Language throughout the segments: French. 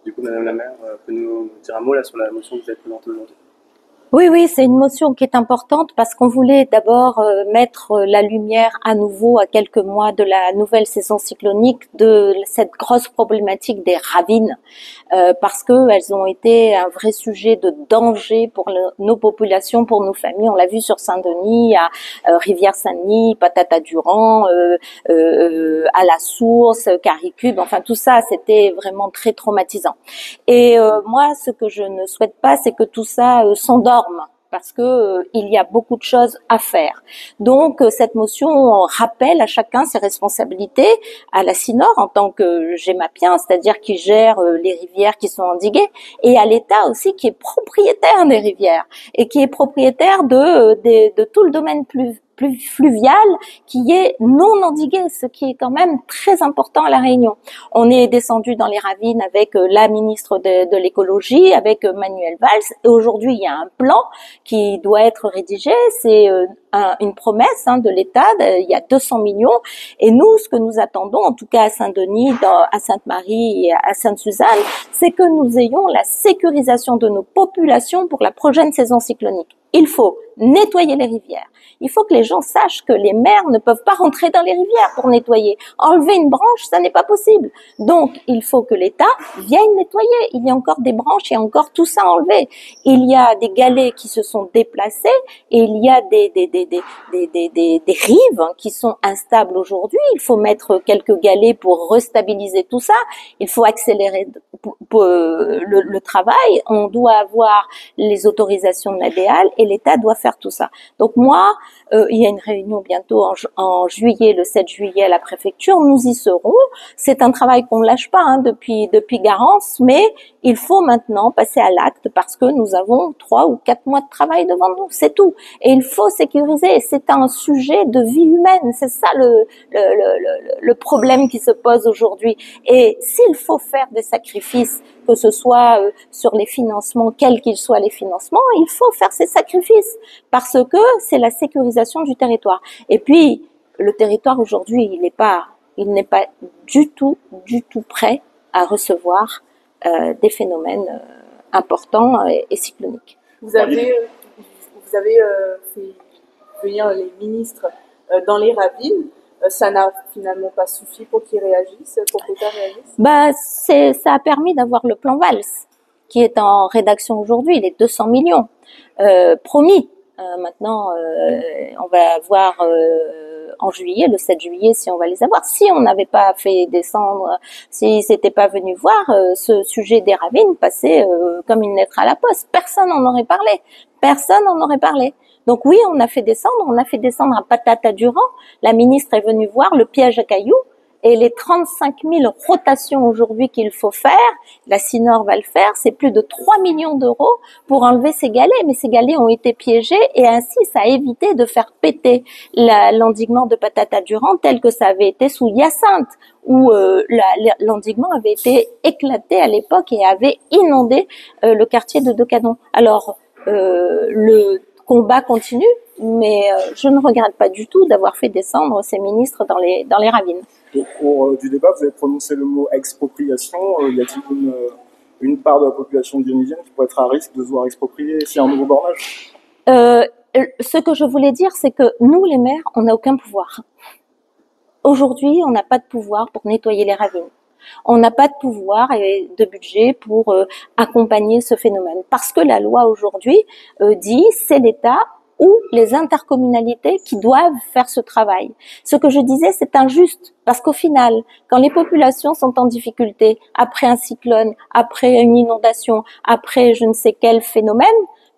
Du coup, Madame la maire, peut nous dire un mot là sur la motion que vous avez présentée aujourd'hui? Oui, oui, c'est une motion qui est importante parce qu'on voulait d'abord mettre la lumière à nouveau à quelques mois de la nouvelle saison cyclonique de cette grosse problématique des ravines parce que elles ont été un vrai sujet de danger pour nos populations, pour nos familles. On l'a vu sur Saint-Denis, à Rivière-Saint-Denis, Patata-Durand, à la Source, Caricube, enfin tout ça, c'était vraiment très traumatisant. Et moi, ce que je ne souhaite pas, c'est que tout ça s'endorme parce que il y a beaucoup de choses à faire. Donc cette motion rappelle à chacun ses responsabilités, à la CINOR en tant que GEMAPien, c'est-à-dire qui gère les rivières qui sont endiguées, et à l'État aussi qui est propriétaire des rivières et qui est propriétaire de tout le domaine plus fluvial qui est non endigué, ce qui est quand même très important à La Réunion. On est descendu dans les ravines avec la ministre de l'écologie, avec Manuel Valls, et aujourd'hui il y a un plan qui doit être rédigé, c'est une promesse de l'État, il y a 200 millions, et nous, ce que nous attendons, en tout cas à Saint-Denis, à Sainte-Marie et à Sainte-Suzanne, c'est que nous ayons la sécurisation de nos populations pour la prochaine saison cyclonique. Il faut nettoyer les rivières. Il faut que les gens sachent que les maires ne peuvent pas rentrer dans les rivières pour nettoyer. Enlever une branche, ça n'est pas possible. Donc, il faut que l'État vienne nettoyer. Il y a encore des branches, il y a encore tout ça à enlever. Il y a des galets qui se sont déplacés et il y a des rives qui sont instables aujourd'hui. Il faut mettre quelques galets pour restabiliser tout ça. Il faut accélérer le travail. On doit avoir les autorisations de l'ADEAL et l'État doit faire tout ça. Donc moi, il y a une réunion bientôt en juillet, le 7 juillet à la préfecture, nous y serons. C'est un travail qu'on ne lâche pas depuis Garance, mais il faut maintenant passer à l'acte parce que nous avons 3 ou 4 mois de travail devant nous, c'est tout. Et il faut sécuriser, c'est un sujet de vie humaine, c'est ça le problème qui se pose aujourd'hui. Et s'il faut faire des sacrifices, que ce soit sur les financements, quels qu'ils soient les financements, il faut faire ces sacrifices parce que c'est la sécurisation du territoire. Et puis, le territoire aujourd'hui, il n'est pas du tout prêt à recevoir des phénomènes importants et cycloniques. Vous avez fait venir les ministres dans les ravines. Ça n'a finalement pas suffi pour qu'ils réagissent, pour que l'État réagisse. Ça a permis d'avoir le plan Valls qui est en rédaction aujourd'hui, les 200 millions promis. Maintenant, on va voir en juillet, le 7 juillet, si on va les avoir. Si on n'avait pas fait descendre, s'ils n'étaient pas venus voir, ce sujet des ravines passait comme une lettre à la poste. Personne n'en aurait parlé. Personne n'en aurait parlé. Donc oui, on a fait descendre à Patata-Durand. La ministre est venue voir le piège à cailloux. Et les 35 000 rotations aujourd'hui qu'il faut faire, la CINOR va le faire, c'est plus de 3 millions d'euros pour enlever ces galets. Mais ces galets ont été piégés et ainsi ça a évité de faire péter l'endiguement de Patata-Durand tel que ça avait été sous Hyacinthe, où l'endiguement avait été éclaté à l'époque et avait inondé le quartier de Decanon. Alors, le combat continue, mais je ne regrette pas du tout d'avoir fait descendre ces ministres dans les ravines. Au cours du débat, vous avez prononcé le mot expropriation. Y a-t-il une part de la population dionysienne qui pourrait être à risque de se voir exproprier s'il y a un nouveau bornage? Ce que je voulais dire, c'est que nous, les maires, on n'a aucun pouvoir. Aujourd'hui, on n'a pas de pouvoir pour nettoyer les ravines. On n'a pas de pouvoir et de budget pour accompagner ce phénomène. Parce que la loi aujourd'hui dit c'est l'État ou les intercommunalités qui doivent faire ce travail. Ce que je disais, c'est injuste, parce qu'au final, quand les populations sont en difficulté, après un cyclone, après une inondation, après je ne sais quel phénomène,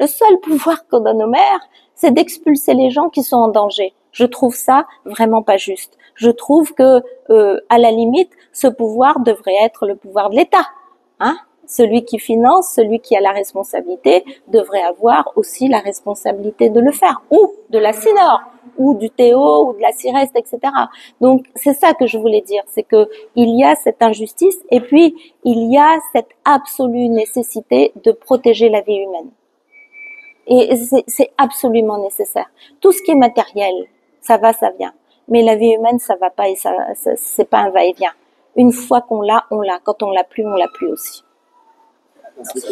le seul pouvoir qu'on donne aux maires, c'est d'expulser les gens qui sont en danger. Je trouve ça vraiment pas juste. Je trouve que, à la limite, ce pouvoir devrait être le pouvoir de l'État, Celui qui finance, celui qui a la responsabilité, devrait avoir aussi la responsabilité de le faire, ou de la CINOR, ou du Théo, ou de la CIREST, etc. Donc, c'est ça que je voulais dire, c'est que il y a cette injustice, et puis, il y a cette absolue nécessité de protéger la vie humaine. Et c'est absolument nécessaire. Tout ce qui est matériel, ça va, ça vient. Mais la vie humaine, ça va pas, et ça c'est pas un va-et-vient. Une fois qu'on l'a, on l'a. Quand on l'a plus aussi. Merci.